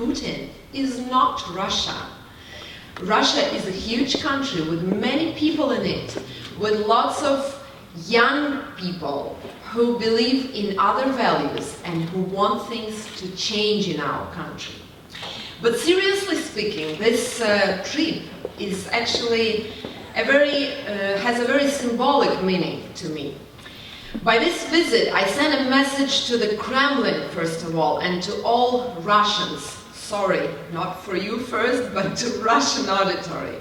Putin is not Russia. Russia is a huge country with many people in it, with lots of young people who believe in other values and who want things to change in our country. But seriously speaking, this trip is actually has a very symbolic meaning to me. By this visit, I sent a message to the Kremlin, first of all, and to all Russians. Sorry, not for you first, but to Russian auditory.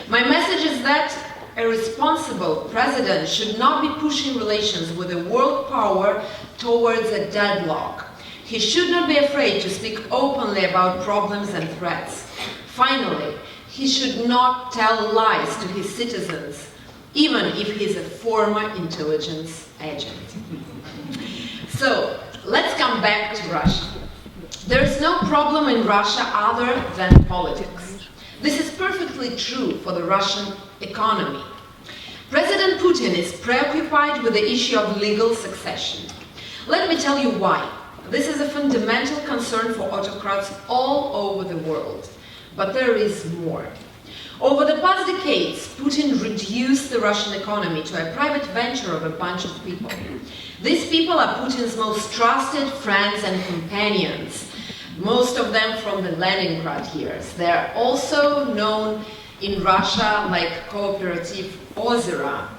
My message is that a responsible president should not be pushing relations with a world power towards a deadlock. He should not be afraid to speak openly about problems and threats. Finally, he should not tell lies to his citizens, even if he's a former intelligence agent. So, let's come back to Russia. There is no problem in Russia other than politics. This is perfectly true for the Russian economy. President Putin is preoccupied with the issue of legal succession. Let me tell you why. This is a fundamental concern for autocrats all over the world. But there is more. Over the past decades, Putin reduced the Russian economy to a private venture of a bunch of people. These people are Putin's most trusted friends and companions, most of them from the Leningrad years. They are also known in Russia like cooperative ozera.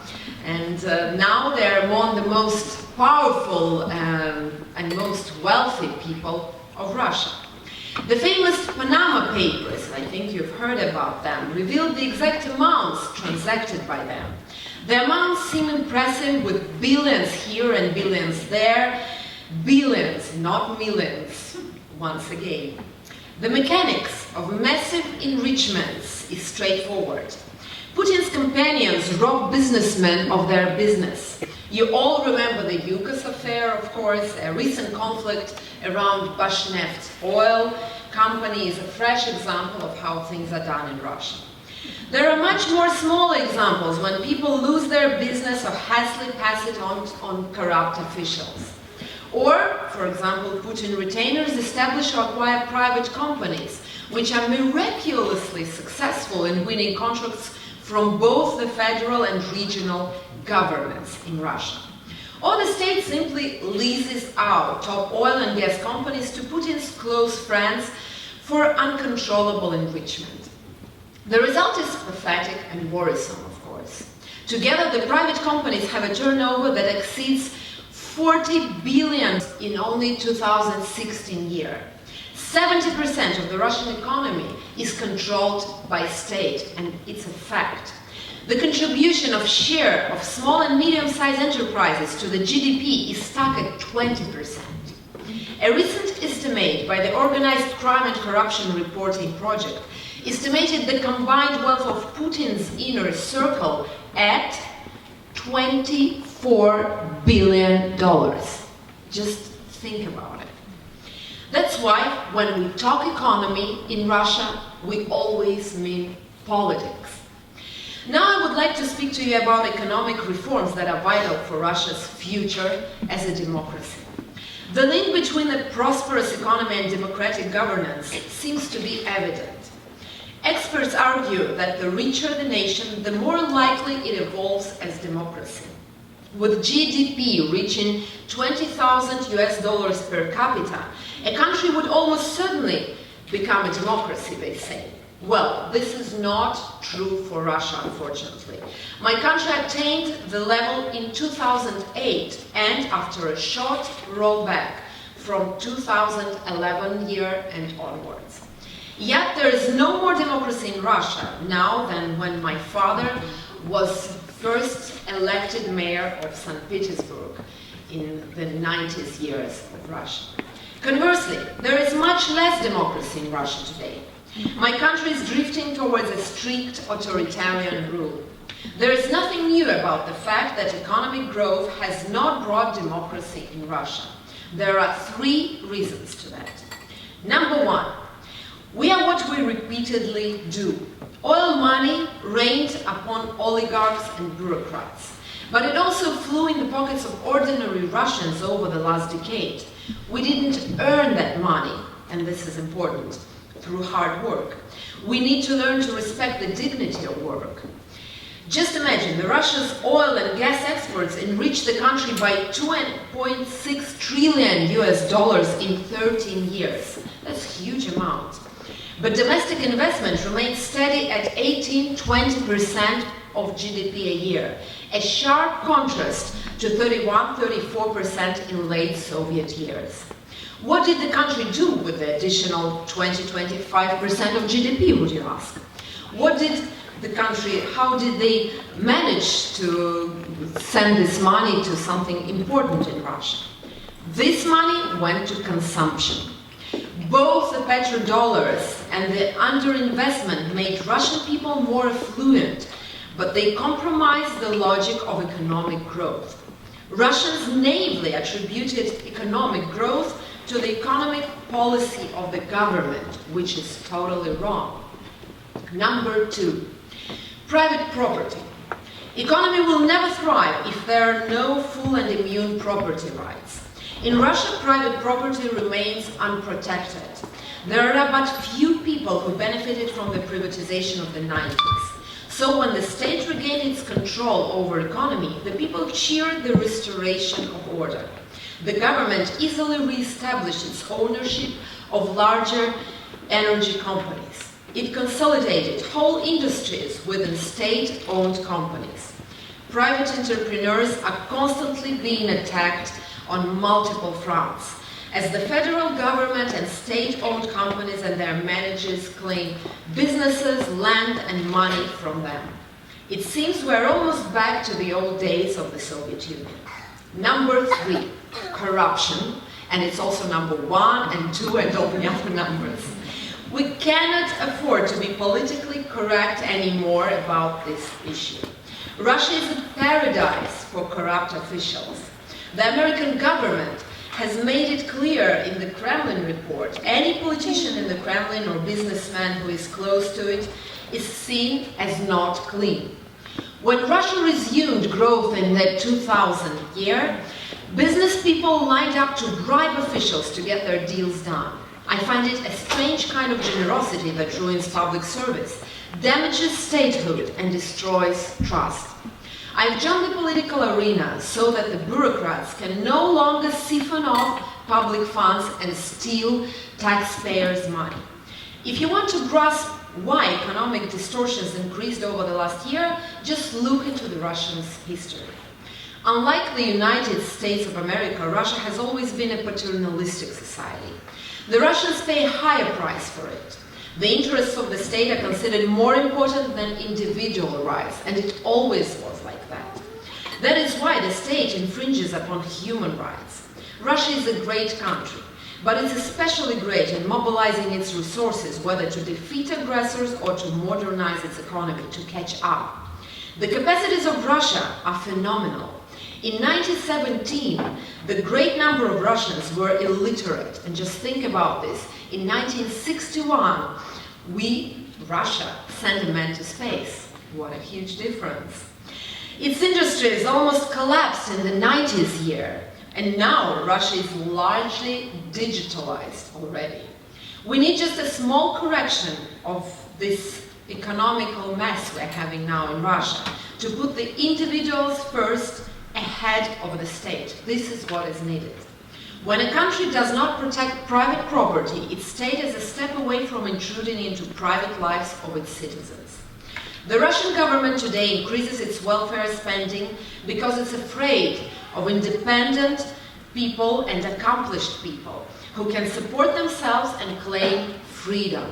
And now they are among the most powerful and most wealthy people of Russia. The famous Panama Papers, I think you've heard about them, revealed the exact amounts transacted by them. The amounts seem impressive, with billions here and billions there. Billions, not millions, once again. The mechanics of massive enrichments is straightforward. Putin's companions rob businessmen of their business. You all remember the Yukos affair, of course. A recent conflict around Bashneft oil company is a fresh example of how things are done in Russia. There are much more small examples when people lose their business or hastily pass it on corrupt officials. Or, for example, Putin retainers establish or acquire private companies, which are miraculously successful in winning contracts from both the federal and regional governments in Russia. Or the state simply leases out top oil and gas companies to Putin's close friends for uncontrollable enrichment. The result is pathetic and worrisome, of course. Together, the private companies have a turnover that exceeds 40 billion in only 2016 year. 70% of the Russian economy is controlled by state, and it's a fact. The contribution of share of small and medium-sized enterprises to the GDP is stuck at 20%. A recent estimate by the Organized Crime and Corruption Reporting Project estimated the combined wealth of Putin's inner circle at $24 billion. Just think about it. That's why when we talk economy in Russia, we always mean politics. Now I would like to speak to you about economic reforms that are vital for Russia's future as a democracy. The link between a prosperous economy and democratic governance seems to be evident. Experts argue that the richer the nation, the more likely it evolves as democracy. With GDP reaching $20,000 per capita, a country would almost certainly become a democracy, they say. Well, this is not true for Russia, unfortunately. My country attained the level in 2008, and after a short rollback from 2011 year and onwards. Yet there is no more democracy in Russia now than when my father was first elected mayor of St. Petersburg in the 90s years of Russia. Conversely, there is much less democracy in Russia today. My country is drifting towards a strict authoritarian rule. There is nothing new about the fact that economic growth has not brought democracy in Russia. There are 3 reasons to that. Number 1, we are what we repeatedly do. Oil money rained upon oligarchs and bureaucrats, but it also flew in the pockets of ordinary Russians over the last decade. We didn't earn that money. and this is important, through hard work. We need to learn to respect the dignity of work. Just imagine, the Russia's oil and gas exports enriched the country by $2.6 trillion in 13 years. That's a huge amount. But domestic investment remains steady at 18–20% of GDP a year, a sharp contrast to 31–34% in late Soviet years. What did the country do with the additional 20–25% of GDP, would you ask? What did the country, how did they manage to send this money to something important in Russia? This money went to consumption. Both the petrodollars and the underinvestment made Russian people more affluent, but they compromised the logic of economic growth. Russians naively attributed economic growth to the economic policy of the government, which is totally wrong. Number 2, private property. Economy will never thrive if there are no full and immune property rights. In Russia, private property remains unprotected. There are but few people who benefited from the privatization of the 90s. So when the state regained its control over economy, the people cheered the restoration of order. The government easily re-established its ownership of larger energy companies. It consolidated whole industries within state-owned companies. Private entrepreneurs are constantly being attacked on multiple fronts, as the federal government and state-owned companies and their managers claim businesses, land, and money from them. It seems we're almost back to the old days of the Soviet Union. Number 3, corruption, and it's also number 1 and 2 and all the other numbers. We cannot afford to be politically correct anymore about this issue. Russia is a paradise for corrupt officials. The American government has made it clear in the Kremlin report, any politician in the Kremlin or businessman who is close to it is seen as not clean. When Russia resumed growth in the 2000 year, business people lined up to bribe officials to get their deals done. I find it a strange kind of generosity that ruins public service, damages statehood, and destroys trust. I've joined the political arena so that the bureaucrats can no longer siphon off public funds and steal taxpayers' money. If you want to grasp why economic distortions increased over the last year, just look into the Russians' history. Unlike the United States of America, Russia has always been a paternalistic society. The Russians pay a higher price for it. The interests of the state are considered more important than individual rights, and it always was like that. That is why the state infringes upon human rights. Russia is a great country, but it's especially great in mobilizing its resources, whether to defeat aggressors or to modernize its economy, to catch up. The capacities of Russia are phenomenal. In 1917, the great number of Russians were illiterate, and just think about this. In 1961, Russia, sent a man to space. What a huge difference. Its industries almost collapsed in the 90s year, and now Russia is largely digitalized already. We need just a small correction of this economical mess we're having now in Russia, to put the individuals first ahead of the state. This is what is needed. When a country does not protect private property, its state is a step away from intruding into private lives of its citizens. The Russian government today increases its welfare spending because it's afraid of independent people and accomplished people who can support themselves and claim freedom.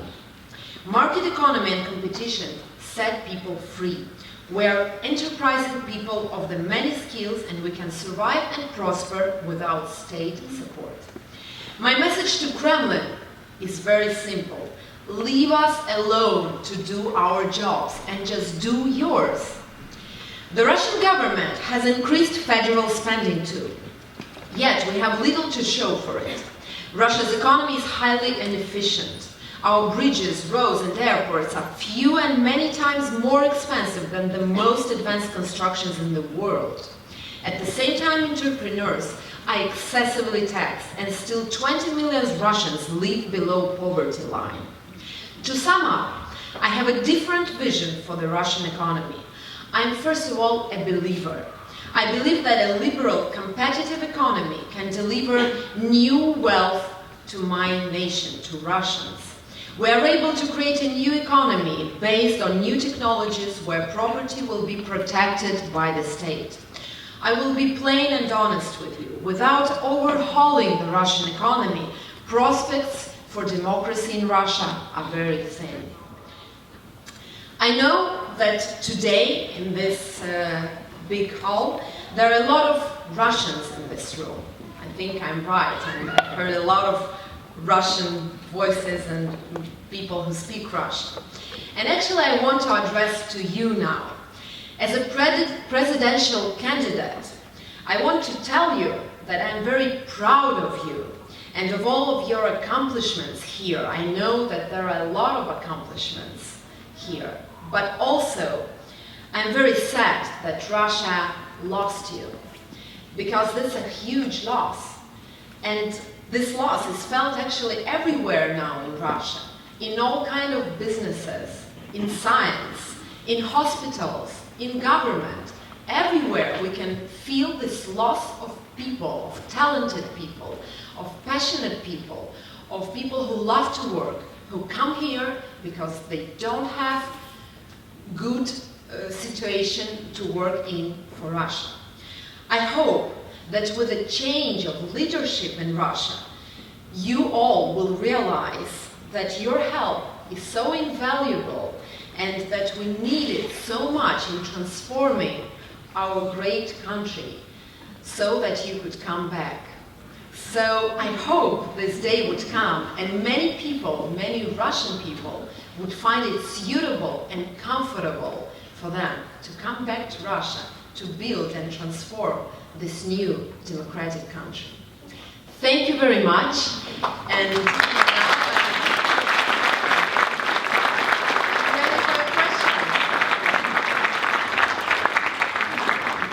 Market economy and competition set people free. We are enterprising people of the many skills, and we can survive and prosper without state support. My message to Kremlin is very simple. Leave us alone to do our jobs and just do yours. The Russian government has increased federal spending too, yet we have little to show for it. Russia's economy is highly inefficient. Our bridges, roads, and airports are few and many times more expensive than the most advanced constructions in the world. At the same time, entrepreneurs are excessively taxed, and still 20 million Russians live below poverty line. To sum up, I have a different vision for the Russian economy. I'm first of all a believer. I believe that a liberal, competitive economy can deliver new wealth to my nation, to Russians. We are able to create a new economy based on new technologies where property will be protected by the state. I will be plain and honest with you. Without overhauling the Russian economy, prospects for democracy in Russia are very thin. I know that today in this big hall, there are a lot of Russians in this room. I think I'm right, and I've heard a lot of Russian voices and people who speak Russian. And actually I want to address to you now. As a presidential candidate, I want to tell you that I'm very proud of you and of all of your accomplishments here. I know that there are a lot of accomplishments here, but also I'm very sad that Russia lost you, because this is a huge loss. And this loss is felt actually everywhere now in Russia, in all kinds of businesses, in science, in hospitals, in government. Everywhere we can feel this loss of people, of talented people, of passionate people, of people who love to work, who come here because they don't have good situation to work in for Russia. I hope that with a change of leadership in Russia, you all will realize that your help is so invaluable and that we need it so much in transforming our great country so that you could come back. So I hope this day would come and many people, many Russian people, would find it suitable and comfortable for them to come back to Russia to build and transform this new democratic country. Thank you very much. And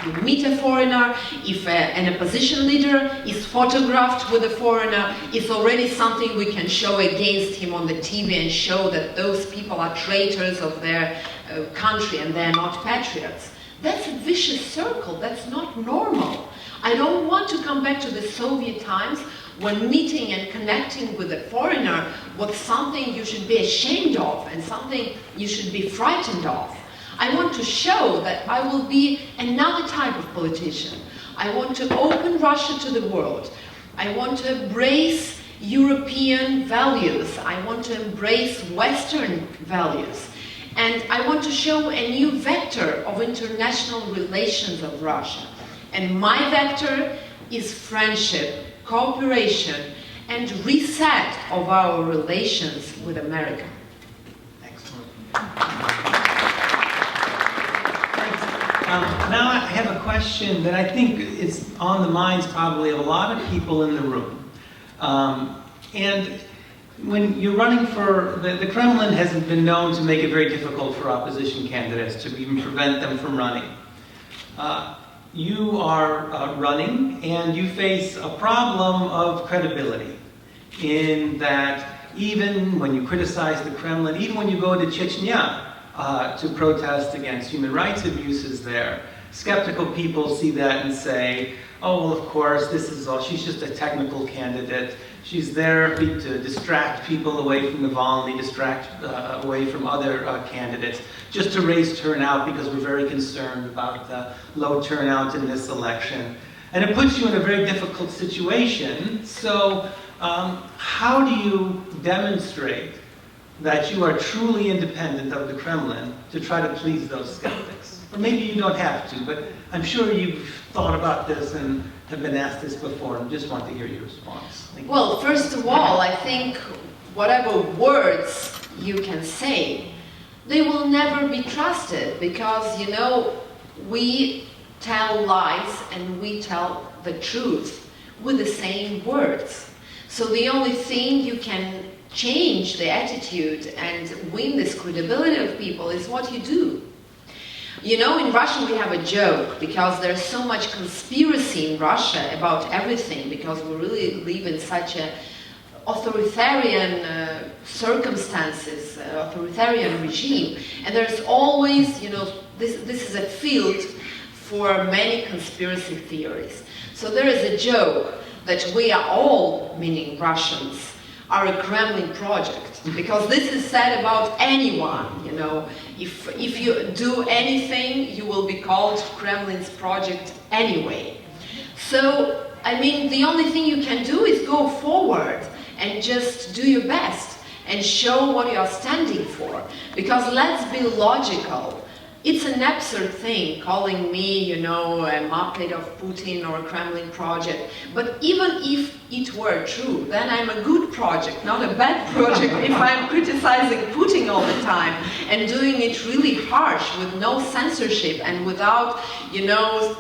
you meet a foreigner, if an opposition leader is photographed with a foreigner, it's already something we can show against him on the TV and show that those people are traitors of their country and they're not patriots. That's a vicious circle. That's not normal. I don't want to come back to the Soviet times when meeting and connecting with a foreigner was something you should be ashamed of and something you should be frightened of. I want to show that I will be another type of politician. I want to open Russia to the world. I want to embrace European values. I want to embrace Western values. And I want to show a new vector of international relations of Russia. And my vector is friendship, cooperation, and reset of our relations with America. Excellent. Now I have a question that I think is on the minds probably of a lot of people in the room. And when you're running for, the Kremlin has been known to make it very difficult for opposition candidates, to even prevent them from running. You are running, and you face a problem of credibility, in that even when you criticize the Kremlin, even when you go to Chechnya to protest against human rights abuses there, skeptical people see that and say, oh, well, of course, this is all, she's just a technical candidate. She's there to distract people away from Navalny, distract away from other candidates, just to raise turnout because we're very concerned about the low turnout in this election. And it puts you in a very difficult situation. So how do you demonstrate that you are truly independent of the Kremlin to try to please those skeptics? Or maybe you don't have to, but I'm sure you've thought about this and have been asked this before, and just want to hear your response. Well, first of all, I think whatever words you can say, they will never be trusted because, you know, we tell lies and we tell the truth with the same words. So the only thing you can change the attitude and win this credibility of people is what you do. You know, in Russia we have a joke, because there's so much conspiracy in Russia about everything, because we really live in such a authoritarian circumstances, authoritarian regime, and there's always, you know, this is a field for many conspiracy theories. So there is a joke that we are all, meaning Russians, are a Kremlin project, because this is said about anyone, you know. If you do anything, you will be called Kremlin's project anyway. So, I mean, the only thing you can do is go forward and just do your best and show what you are standing for. Because let's be logical. It's an absurd thing calling me, you know, a Muppet of Putin or a Kremlin project. But even if it were true, then I'm a good project, not a bad project, if I'm criticizing Putin all the time and doing it really harsh with no censorship and without, you know,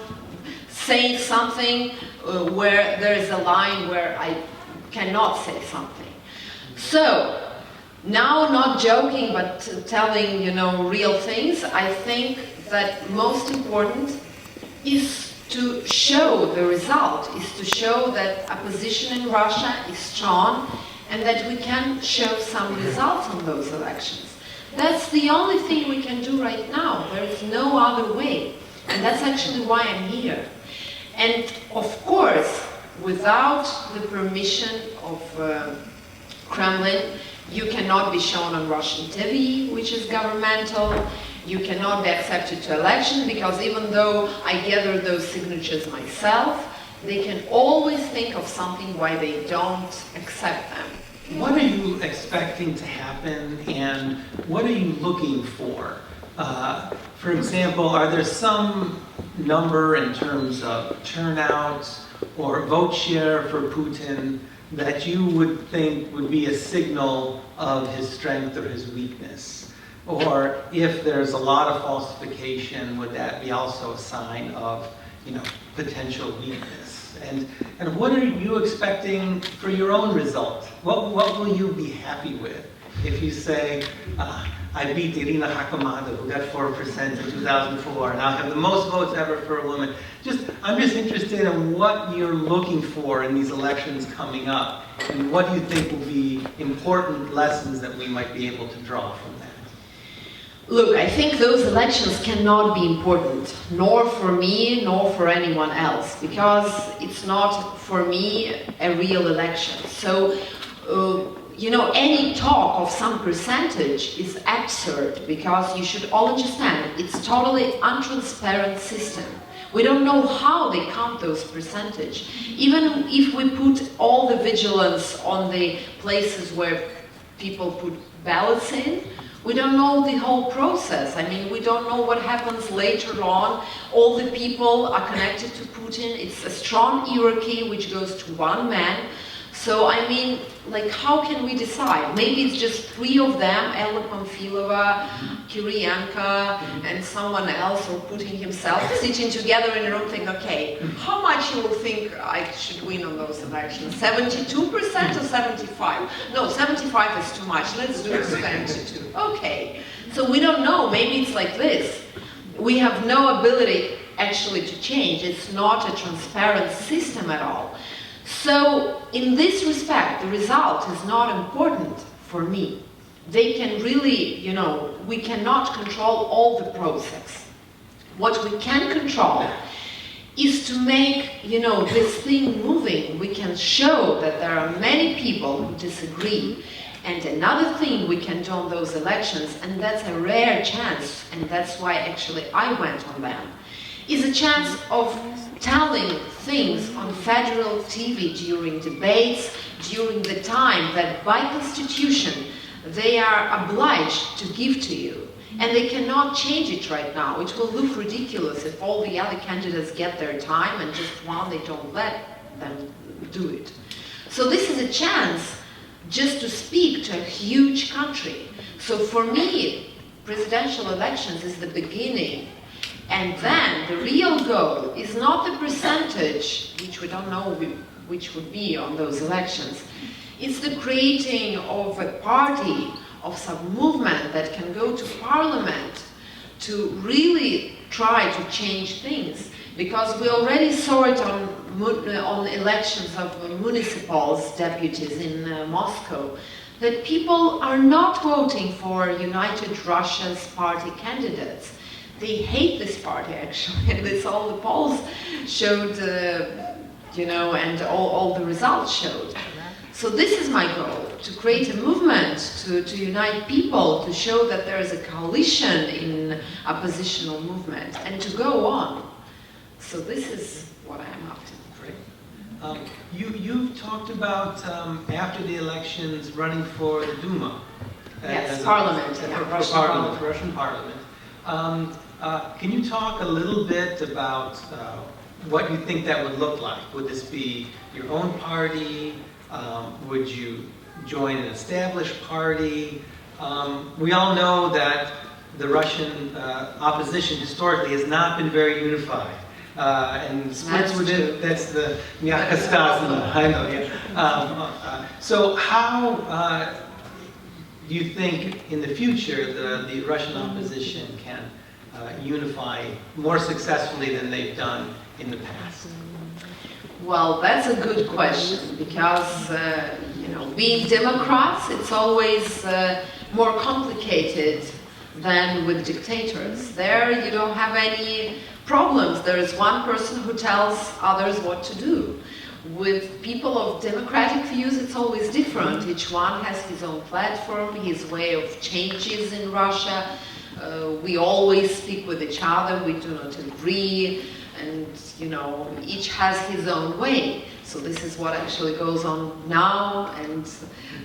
saying something where there is a line where I cannot say something. So, now, not joking, but telling, you know, real things, I think that most important is to show the result, is to show that opposition in Russia is strong and that we can show some results on those elections. That's the only thing we can do right now. There is no other way. And that's actually why I'm here. And of course, without the permission of Kremlin, you cannot be shown on Russian TV, which is governmental. You cannot be accepted to election, because even though I gather those signatures myself, they can always think of something why they don't accept them. What are you expecting to happen, and what are you looking for? For example, are there some number in terms of turnout or vote share for Putin that you would think would be a signal of his strength or his weakness? Or if there's a lot of falsification, would that be also a sign of, you know, potential weakness? And what are you expecting for your own result? What will you be happy with if you say, I beat Irina Hakamada, who got 4% in 2004, and I have the most votes ever for a woman. I'm just interested in what you're looking for in these elections coming up, and what do you think will be important lessons that we might be able to draw from that? Look, I think those elections cannot be important, nor for me, nor for anyone else, because it's not, for me, a real election. So, you know, any talk of some percentage is absurd, because you should all understand it's totally untransparent system. We don't know how they count those percentage. Even if we put all the vigilance on the places where people put ballots in, we don't know the whole process. I mean, we don't know what happens later on. All the people are connected to Putin. It's a strong hierarchy which goes to one man. So, I mean, like, how can we decide? Maybe it's just three of them, Ella Pamfilova, Kirienko, and someone else, or Putin himself, sitting together in a room thinking, okay, how much you will think I should win on those elections? 72% or 75? No, 75 is too much. Let's do 72. Okay. So we don't know. Maybe it's like this. We have no ability actually to change. It's not a transparent system at all. So, in this respect, the result is not important for me. They can really, you know, we cannot control all the process. What we can control is to make, you know, this thing moving. We can show that there are many people who disagree. And another thing we can do on those elections, and that's a rare chance, and that's why actually I went on them, is a chance of telling things on federal TV during debates, during the time that by constitution they are obliged to give to you. And they cannot change it right now. It will look ridiculous if all the other candidates get their time and just one they don't let them do it. So this is a chance just to speak to a huge country. So for me, presidential elections is the beginning. And then the real goal is not the percentage, which we don't know which would be on those elections. It's the creating of a party, of some movement that can go to parliament to really try to change things, because we already saw it on elections of municipals, deputies in Moscow, that people are not voting for United Russia's party candidates. They hate this party, actually, and this all the polls showed, you know, and all the results showed. So this is my goal, to create a movement, to unite people, to show that there is a coalition in oppositional movement, and to go on. So this is what I am up to. Great. You've talked about, after the elections, running for the Duma. Yes, Parliament. Russian Parliament. Can you talk a little bit about what you think that would look like? Would this be your own party? Would you join an established party? We all know that the Russian opposition historically has not been very unified. And splits within, that's the mjaka stazna, I know, yeah. So how do you think in the future the Russian opposition can unify more successfully than they've done in the past? Well, that's a good question, because you know, being Democrats, it's always more complicated than with dictators. There you don't have any problems. There is one person who tells others what to do. With people of democratic views, it's always different. Each one has his own platform, his way of changes in Russia. We always speak with each other, we do not agree, and you know, each has his own way. So this is what actually goes on now and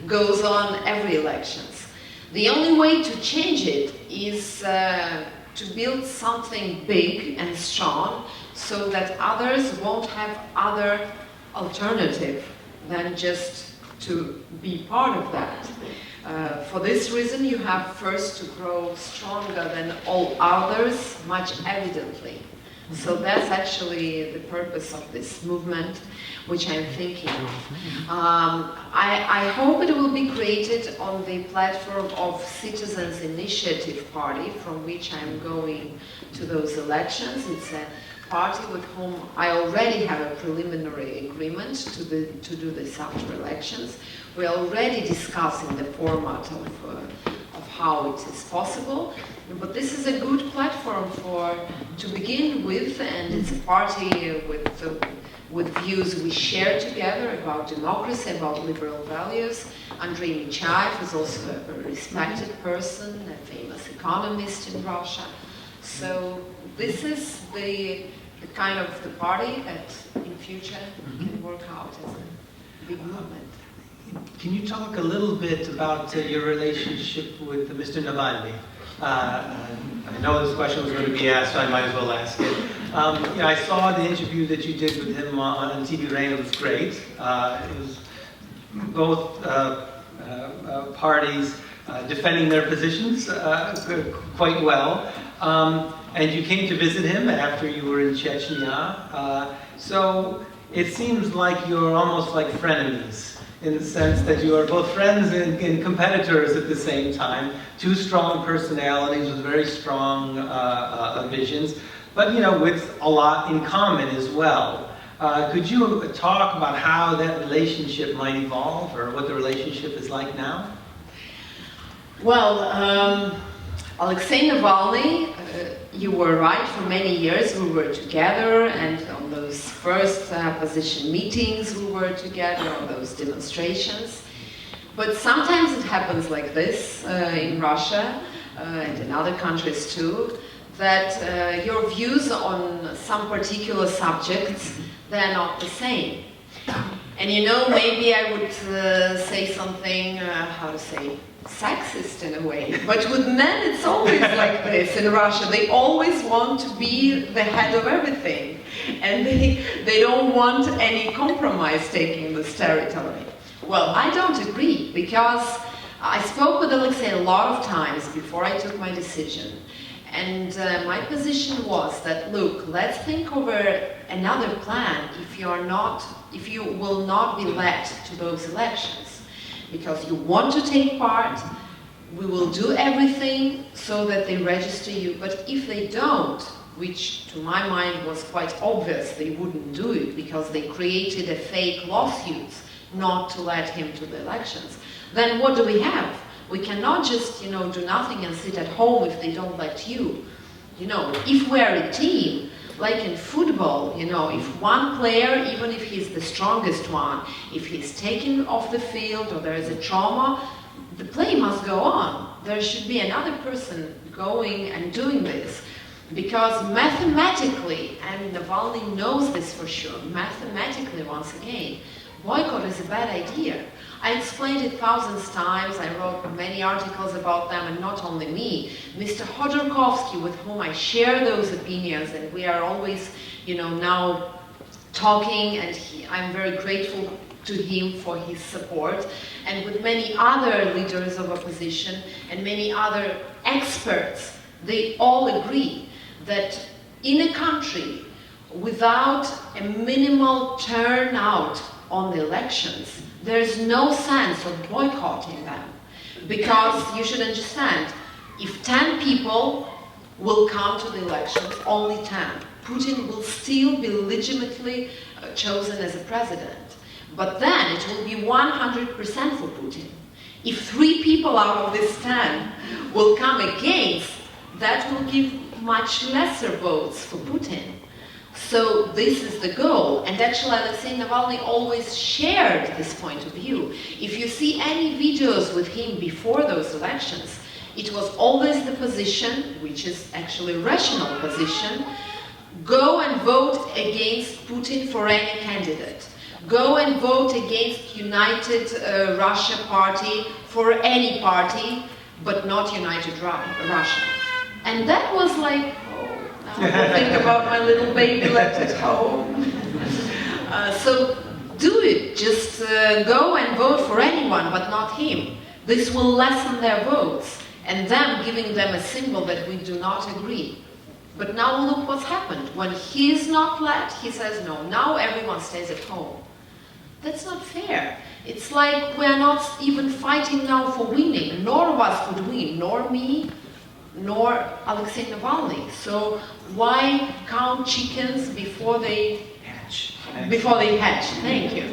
goes on every elections. The only way to change it is to build something big and strong, so that others won't have other alternative than just to be part of that. For this reason, you have first to grow stronger than all others, much evidently. So that's actually the purpose of this movement, which I'm thinking of. I hope it will be created on the platform of Citizens Initiative Party, from which I'm going to those elections. It's a party with whom I already have a preliminary agreement to do this after elections. We're already discussing the format of how it is possible. But this is a good platform to begin with, and it's a party with views we share together about democracy, about liberal values. Andrei Nechayev is also a respected person, a famous economist in Russia. So this is the kind of the party that in future can work out as a big movement. Can you talk a little bit about your relationship with Mr. Navalny? I know this question was going to be asked, so I might as well ask it. I saw the interview that you did with him on TV Rain. It was great. It was both parties defending their positions quite well. And you came to visit him after you were in Chechnya. So it seems like you're almost like frenemies, in the sense that you are both friends and competitors at the same time. Two strong personalities with very strong visions, but you know, with a lot in common as well. Could you talk about how that relationship might evolve, or what the relationship is like now? Well, Alexei Navalny, you were right, for many years we were together, and on those first opposition meetings we were together, on those demonstrations. But sometimes it happens like this in Russia and in other countries too, that your views on some particular subjects, they're not the same. And you know, maybe I would say something, how to say, sexist in a way, but with men it's always like this in Russia. They always want to be the head of everything, and they don't want any compromise taking this territory. Well, I don't agree, because I spoke with Alexei a lot of times before I took my decision, and my position was that, look, let's think over another plan if you will not be led to those elections, because you want to take part, we will do everything so that they register you, but if they don't, which to my mind was quite obvious they wouldn't do it because they created a fake lawsuit not to let him to the elections, then what do we have? We cannot just, do nothing and sit at home if they don't let you. If we're a team, like in football, if one player, even if he's the strongest one, if he's taken off the field or there is a trauma, the play must go on. There should be another person going and doing this. Because mathematically, and Navalny knows this for sure, mathematically, once again, boycott is a bad idea. I explained it thousands of times, I wrote many articles about them, and not only me. Mr. Hodorkovsky, with whom I share those opinions, and we are always, now talking, and I'm very grateful to him for his support, and with many other leaders of opposition and many other experts, they all agree that in a country without a minimal turnout on the elections, there's no sense of boycotting them. Because you should understand, if 10 people will come to the elections, only 10, Putin will still be legitimately chosen as a president. But then it will be 100% for Putin. If 3 people out of this 10 will come against, that will give much lesser votes for Putin. So this is the goal. And actually Alexei Navalny always shared this point of view. If you see any videos with him before those elections, it was always the position, which is actually a rational position, go and vote against Putin for any candidate. Go and vote against United Russia Party for any party, but not United Russia. And that was like, now I think about my little baby left at home. So do it, just go and vote for anyone, but not him. This will lessen their votes, and them giving them a symbol that we do not agree. But now look what's happened. When he is not let, he says no, now everyone stays at home. That's not fair. It's like we're not even fighting now for winning. Nor of us could win, nor me, nor Alexei Navalny. So why count chickens before they hatch? Thank you.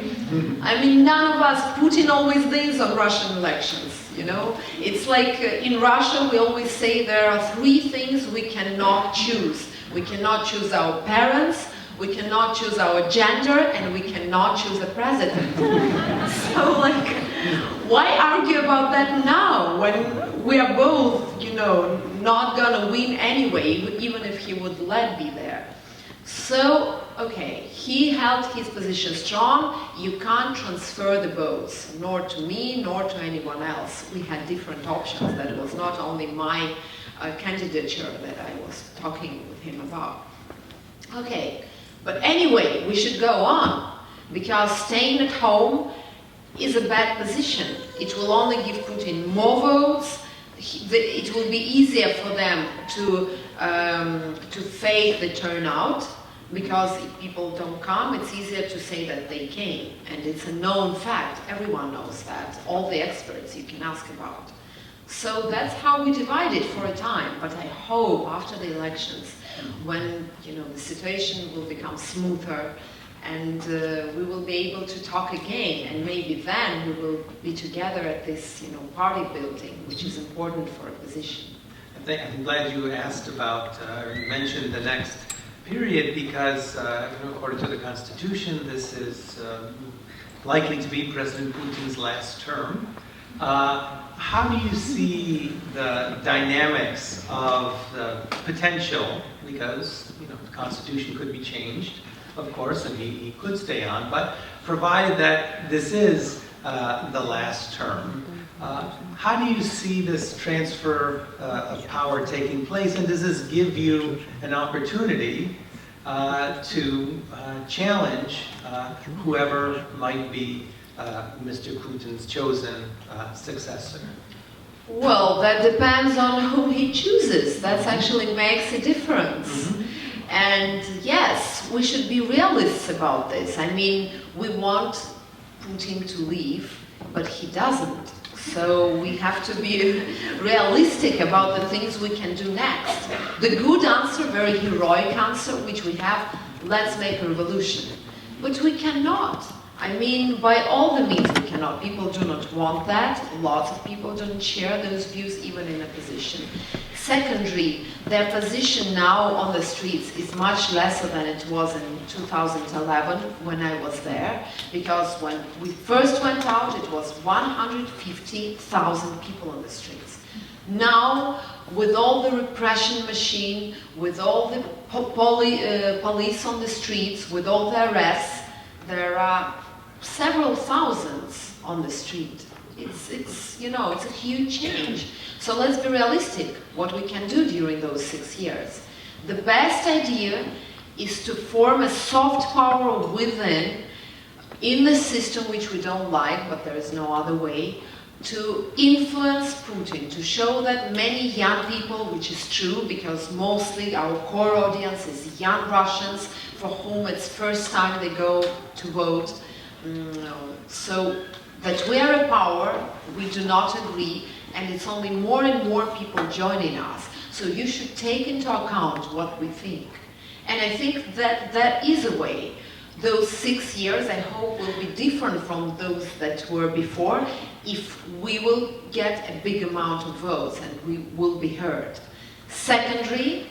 I mean, none of us, Putin always wins on Russian elections, It's like in Russia we always say there are 3 things we cannot choose. We cannot choose our parents, we cannot choose our gender, and we cannot choose a president. So, why argue about that now when we are both, not gonna win anyway, even if he would be there? So, okay, he held his position strong. You can't transfer the votes, nor to me, nor to anyone else. We had different options. That was not only my candidature that I was talking with him about. Okay. But anyway, we should go on, because staying at home is a bad position. It will only give Putin more votes. It will be easier for them to fake the turnout, because if people don't come, it's easier to say that they came. And it's a known fact. Everyone knows that. All the experts you can ask about. So that's how we divide it for a time. But I hope after the elections, when the situation will become smoother and we will be able to talk again, and maybe then we will be together at this party building, which is important for opposition. I'm glad you asked about, you mentioned the next period, because according to the Constitution, this is likely to be President Putin's last term. How do you see the dynamics of the potential, because the Constitution could be changed, of course, and he could stay on, but provided that this is the last term, how do you see this transfer of power taking place, and does this give you an opportunity to challenge whoever might be Mr. Putin's chosen successor? Well, that depends on whom he chooses. That actually makes a difference. Mm-hmm. And yes, we should be realists about this. I mean, we want Putin to leave, but he doesn't. So we have to be realistic about the things we can do next. The good answer, very heroic answer, which we have, let's make a revolution. But we cannot. I mean, by all the means we cannot. People do not want that. Lots of people don't share those views, even in opposition. Secondly, their position now on the streets is much lesser than it was in 2011 when I was there, because when we first went out, it was 150,000 people on the streets. Now, with all the repression machine, with all the police on the streets, with all the arrests, there are several thousands on the street. It's you know, it's a huge change. So let's be realistic what we can do during those 6 years. The best idea is to form a soft power within, in the system which we don't like, but there is no other way, to influence Putin, to show that many young people, which is true because mostly our core audience is young Russians for whom it's first time they go to vote, so that we are a power, we do not agree, and it's only more and more people joining us. So you should take into account what we think. And I think that that is a way. Those 6 years, I hope, will be different from those that were before, if we will get a big amount of votes and we will be heard. Secondly,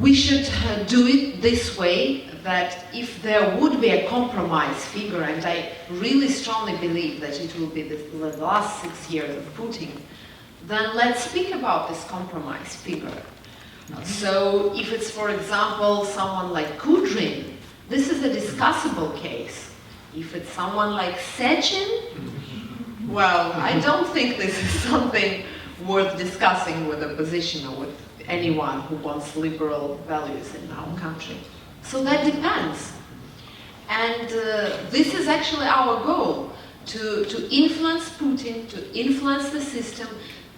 we should do it this way, that if there would be a compromise figure, and I really strongly believe that it will be the last 6 years of Putin, then let's speak about this compromise figure. So if it's, for example, someone like Kudrin, this is a discussable case. If it's someone like Sechin, well, I don't think this is something worth discussing with opposition or with anyone who wants liberal values in our country. So that depends. And this is actually our goal, to influence Putin, to influence the system,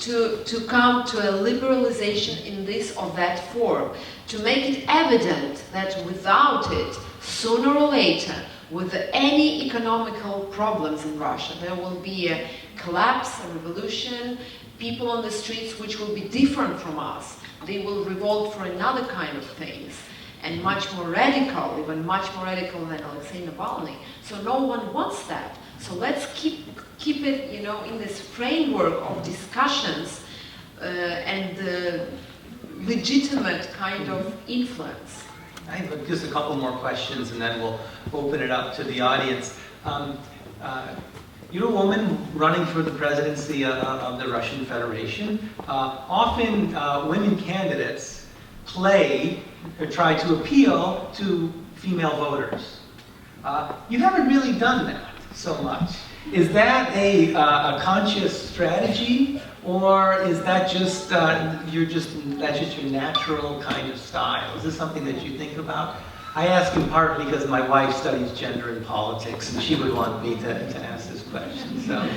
to come to a liberalization in this or that form, to make it evident that without it, sooner or later, with any economical problems in Russia, there will be a collapse, a revolution, people on the streets which will be different from us. They will revolt for another kind of things, and much more radical, even much more radical than Alexei Navalny. So no one wants that. So let's keep it, you know, in this framework of discussions and legitimate kind of influence. I have just a couple more questions, and then we'll open it up to the audience. You're a woman running for the presidency of the Russian Federation. Often women candidates play or try to appeal to female voters. You haven't really done that so much. Is that a conscious strategy, or is that just that's just your natural kind of style? Is this something that you think about? I ask in part because my wife studies gender and politics, and she would want me to ask this question. So,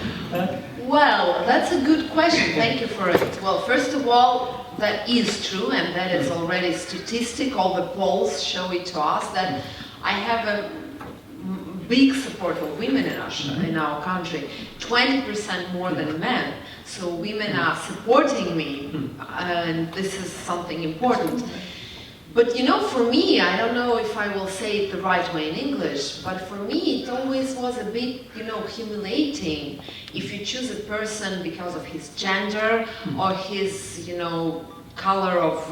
well, that's a good question. Thank you for it. Well, first of all, that is true, and that is already statistic. All the polls show it to us that I have a big support of women in Russia, in our country, 20% more than men. So women are supporting me, and this is something important. But you know, for me, I don't know if I will say it the right way in English, but for me it always was a bit, you know, humiliating if you choose a person because of his gender or his, you know, color of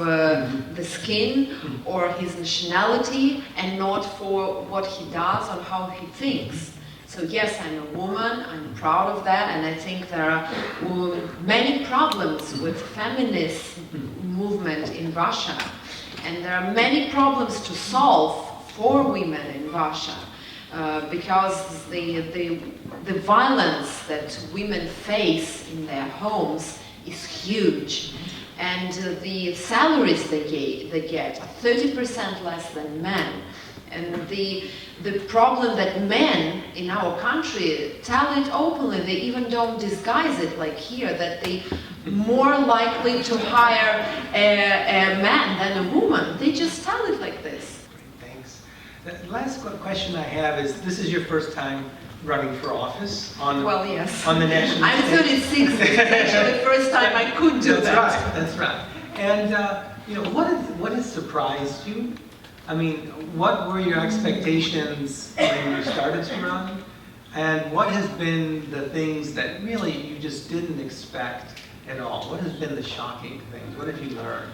the skin or his nationality, and not for what he does or how he thinks. So yes, I'm a woman, I'm proud of that, and I think there are many problems with feminist movement in Russia. And there are many problems to solve for women in Russia because the violence that women face in their homes is huge. And the salaries they get are 30% less than men. And the problem that men in our country tell it openly, they even don't disguise it like here, that they more likely to hire a man than a woman. They just tell it like this. Thanks. The last question I have is, this is your first time running for office on, well, yes. on the national I'm stage. 36. It's actually the first time I could do That's that. right, that's right. And you know, what has surprised you? I mean, what were your expectations when you started to run? And what has been the things that really you just didn't expect at all? What has been the shocking things? What have you learned?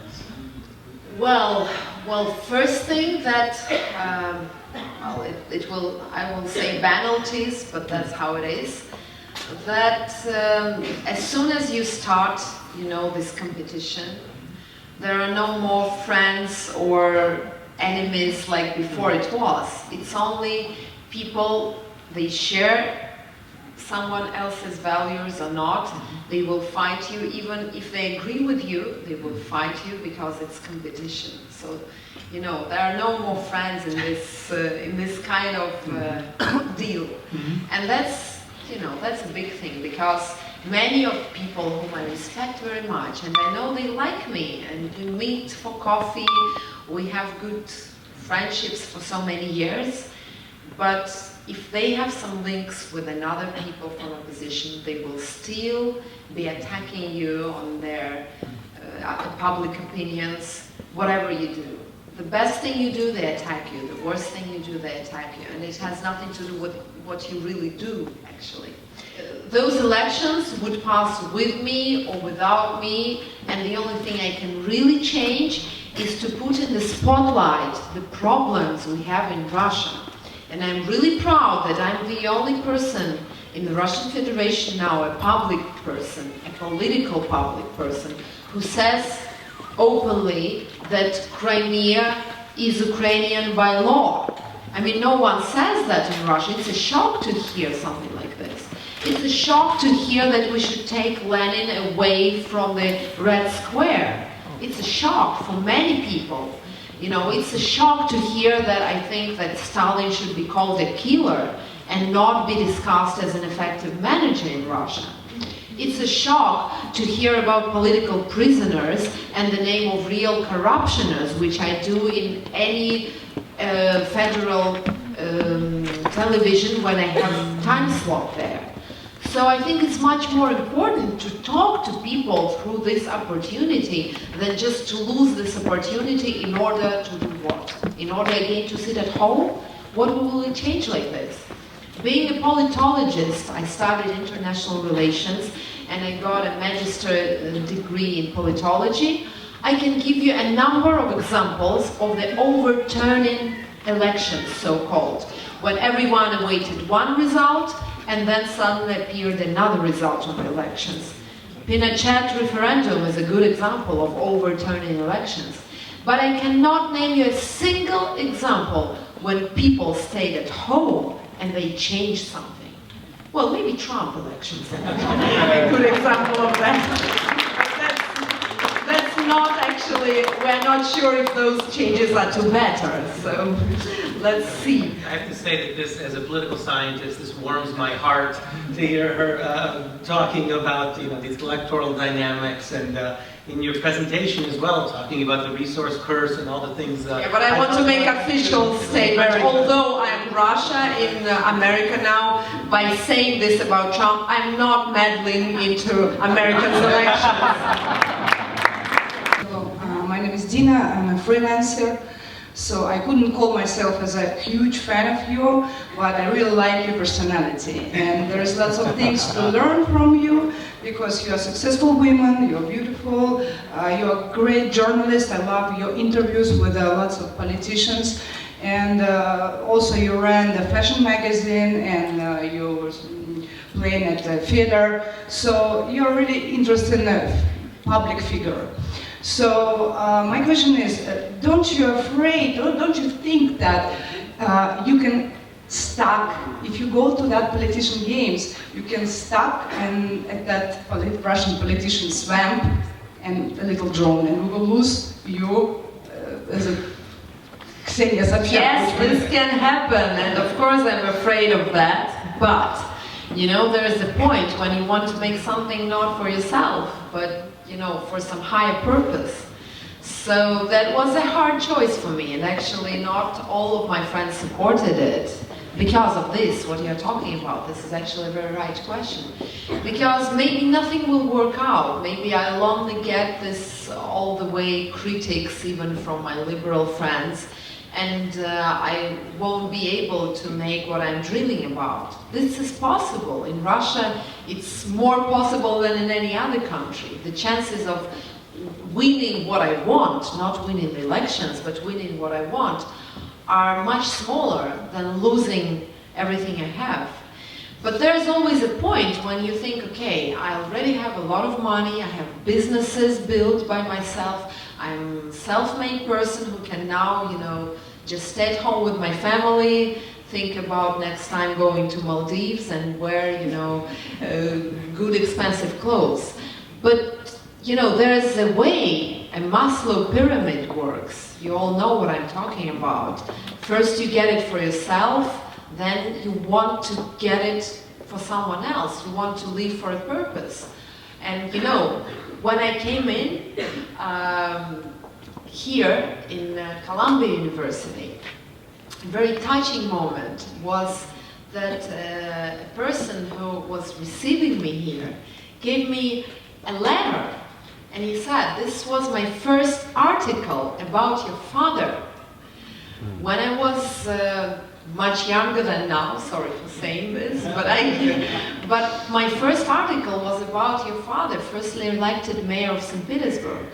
Well, first thing that, I won't say banalities, but that's how it is, that as soon as you start, you know, this competition, there are no more friends or enemies like before it was. It's only people, they share someone else's values or not, they will fight you. Even if they agree with you, they will fight you because it's competition. So, you know, there are no more friends in this kind of deal. And that's, you know, that's a big thing, because many of people whom I respect very much, and I know they like me, and we meet for coffee, we have good friendships for so many years, but if they have some links with another people from opposition, they will still be attacking you on their public opinions, whatever you do. The best thing you do, they attack you. The worst thing you do, they attack you. And it has nothing to do with what you really do, actually. Those elections would pass with me or without me, and the only thing I can really change is to put in the spotlight the problems we have in Russia. And I'm really proud that I'm the only person in the Russian Federation now, a public person, a political public person, who says openly that Crimea is Ukrainian by law. I mean, no one says that in Russia. It's a shock to hear something like this. It's a shock to hear that we should take Lenin away from the Red Square. It's a shock for many people. You know, it's a shock to hear that I think that Stalin should be called a killer and not be discussed as an effective manager in Russia. It's a shock to hear about political prisoners and the name of real corruptioners, which I do in any federal television when I have time slot there. So I think it's much more important to talk to people through this opportunity than just to lose this opportunity in order to do what? In order again to sit at home? What will it change like this? Being a politologist, I studied international relations and I got a magister degree in politology. I can give you a number of examples of the overturning elections, so-called, when everyone awaited one result and then suddenly appeared another result of the elections. Pinochet referendum is a good example of overturning elections. But I cannot name you a single example when people stayed at home and they changed something. Well, maybe Trump elections are a good example of that. That's not actually, we're not sure if those changes are to better, so let's see. I have to say that this, as a political scientist, this warms my heart to hear her talking about these electoral dynamics, and in your presentation as well, talking about the resource curse and all the things. Yeah, but I want to make official statement. Although I'm Russia in America now, by saying this about Trump, I'm not meddling into American elections. Hello, my name is Dina. I'm a freelancer. So I couldn't call myself as a huge fan of you, but I really like your personality. And there's lots of things to learn from you, because you're a successful woman, you're beautiful, you're a great journalist. I love your interviews with lots of politicians. And also you ran the fashion magazine, and you're playing at the theater. So you're really interested in a public figure. So my question is, don't you think that you can stuck, if you go to that politician games, you can stuck and at that Russian politician swamp and a little drone, and we will lose you as a Ksenia Sobchak. Yes, this can happen, and of course I'm afraid of that, but you know, there is a point when you want to make something not for yourself, but you know, for some higher purpose. So that was a hard choice for me, and actually not all of my friends supported it because of this, what you're talking about. This is actually a very right question. Because maybe nothing will work out. Maybe I'll only get this all the way critics, even from my liberal friends, and I won't be able to make what I'm dreaming about. This is possible. In Russia, it's more possible than in any other country. The chances of winning what I want, not winning the elections, but winning what I want, are much smaller than losing everything I have. But there's always a point when you think, okay, I already have a lot of money, I have businesses built by myself, I'm a self-made person who can now, just stay at home with my family, think about next time going to Maldives and wear, good expensive clothes. But there is a way a Maslow pyramid works. You all know what I'm talking about. First you get it for yourself, then you want to get it for someone else. You want to live for a purpose. And when I came in here in Columbia University, a very touching moment was that a person who was receiving me here gave me a letter. And he said, this was my first article about your father. When I was much younger than now, sorry for saying this, but my first article was about your father, firstly elected mayor of St. Petersburg.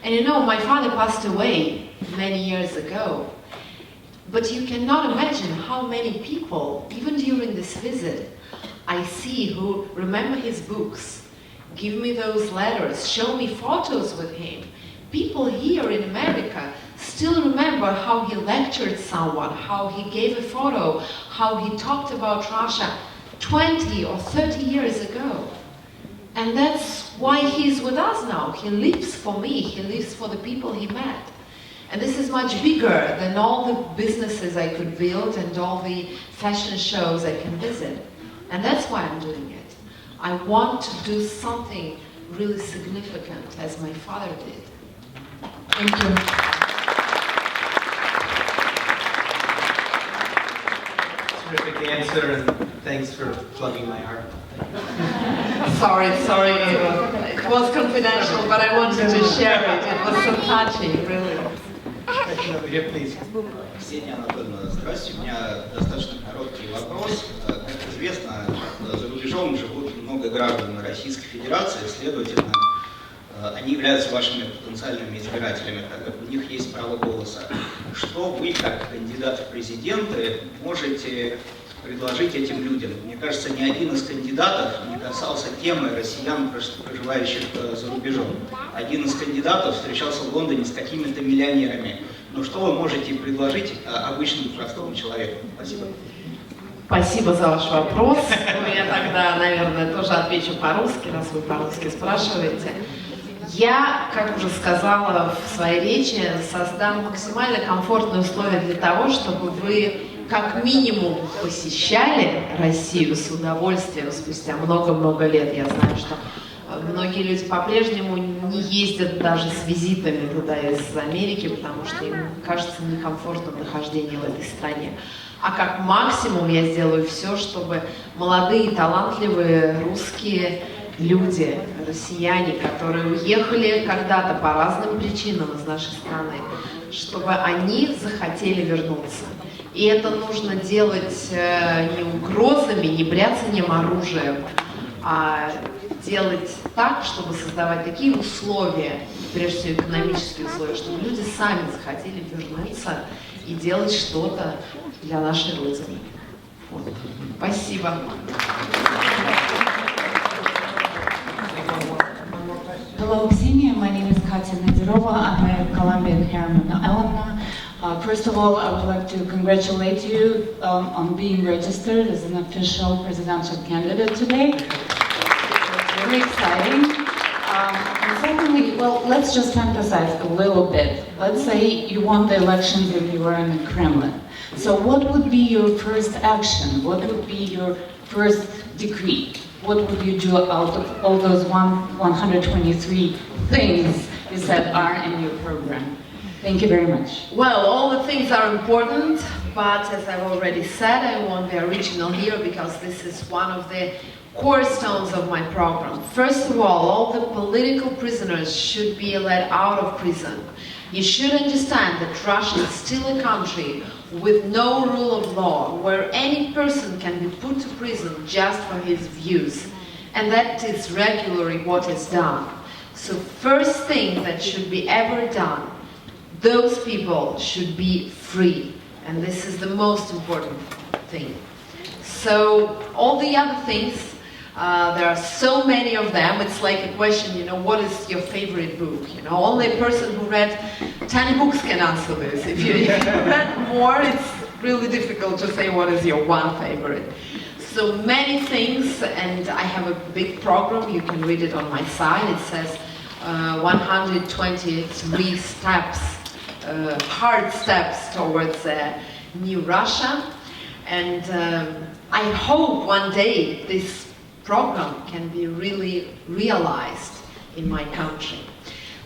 And my father passed away many years ago. But you cannot imagine how many people, even during this visit, I see who remember his books, give me those letters, show me photos with him. People here in America still remember how he lectured someone, how he gave a photo, how he talked about Russia 20 or 30 years ago. And that's why he's with us now. He lives for me, he lives for the people he met. And this is much bigger than all the businesses I could build and all the fashion shows I can visit. And that's why I'm doing it. I want to do something really significant, as my father did. Thank you. Terrific answer, and thanks for plugging my article. Sorry, it was confidential, but I wanted to share it. It was so touching, really. Over here, please. Ксения Анатольевна, здравствуйте. У меня достаточно короткий вопрос. Как известно, за рубежом живут много граждан Российской Федерации, следовательно, они являются вашими потенциальными избирателями, так как у них есть право голоса. Что вы, как кандидат в президенты, можете предложить этим людям? Мне кажется, ни один из кандидатов не касался темы россиян, проживающих за рубежом. Один из кандидатов встречался в Лондоне с какими-то миллионерами. Но что вы можете предложить обычному простому человеку? Спасибо. Спасибо за ваш вопрос. Я тогда, наверное, тоже отвечу по-русски, раз вы по-русски спрашиваете. Я, как уже сказала в своей речи, создам максимально комфортные условия для того, чтобы вы как минимум посещали Россию с удовольствием спустя много-много лет. Я знаю, что многие люди по-прежнему не ездят даже с визитами туда из Америки, потому что им кажется некомфортным нахождение в этой стране. А как максимум я сделаю все, чтобы молодые, талантливые русские люди, россияне, которые уехали когда-то по разным причинам из нашей страны, чтобы они захотели вернуться. И это нужно делать не угрозами, не бряцанием оружием, а делать так, чтобы создавать такие условия, прежде всего экономические условия, чтобы люди сами захотели вернуться и делать что-то для нашей Родины. Вот. Спасибо. Hello, Ksenia. My name is Katya Nadirova. I'm a Columbia-NYU alumna. First of all, I would like to congratulate you on being registered as an official presidential candidate today. It's very exciting. And secondly, well, let's just fantasize a little bit. Let's say you won the elections and you were in the Kremlin. So what would be your first action? What would be your first decree? What would you do out of all those 123 things you said are in your program. Thank you very much. Well, all the things are important, but as I've already said, I won't be original here because this is one of the cornerstones of my program. First of all the political prisoners should be let out of prison. You should understand that Russia is still a country with no rule of law, where any person can be put to prison just for his views. And that is regularly what is done. So first thing that should be ever done, those people should be free. And this is the most important thing. So all the other things, there are so many of them. It's like a question, what is your favorite book? Only a person who read 10 books can answer this. If you read more, it's really difficult to say what is your one favorite. So many things, and I have a big program. You can read it on my site. It says 123 steps, hard steps towards new Russia. And I hope one day this program can be really realized in my country.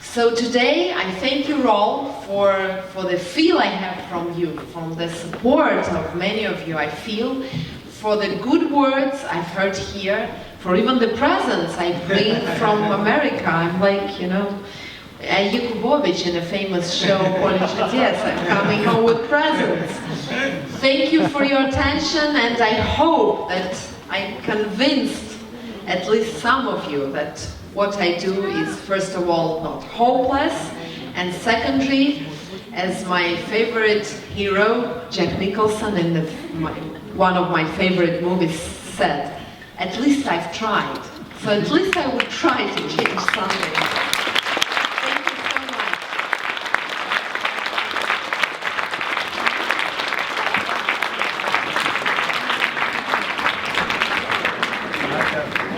So today I thank you all for the feel I have from you, from the support of many of you I feel, for the good words I've heard here, for even the presents I bring from America. I'm like, Yakubovich in a famous show, Yes, I'm coming home with presents. Thank you for your attention, and I hope that I convinced at least some of you that what I do is, first of all, not hopeless, and secondly, as my favorite hero, Jack Nicholson, in one of my favorite movies said, at least I've tried. So at least I would try to change something. Thank you so much.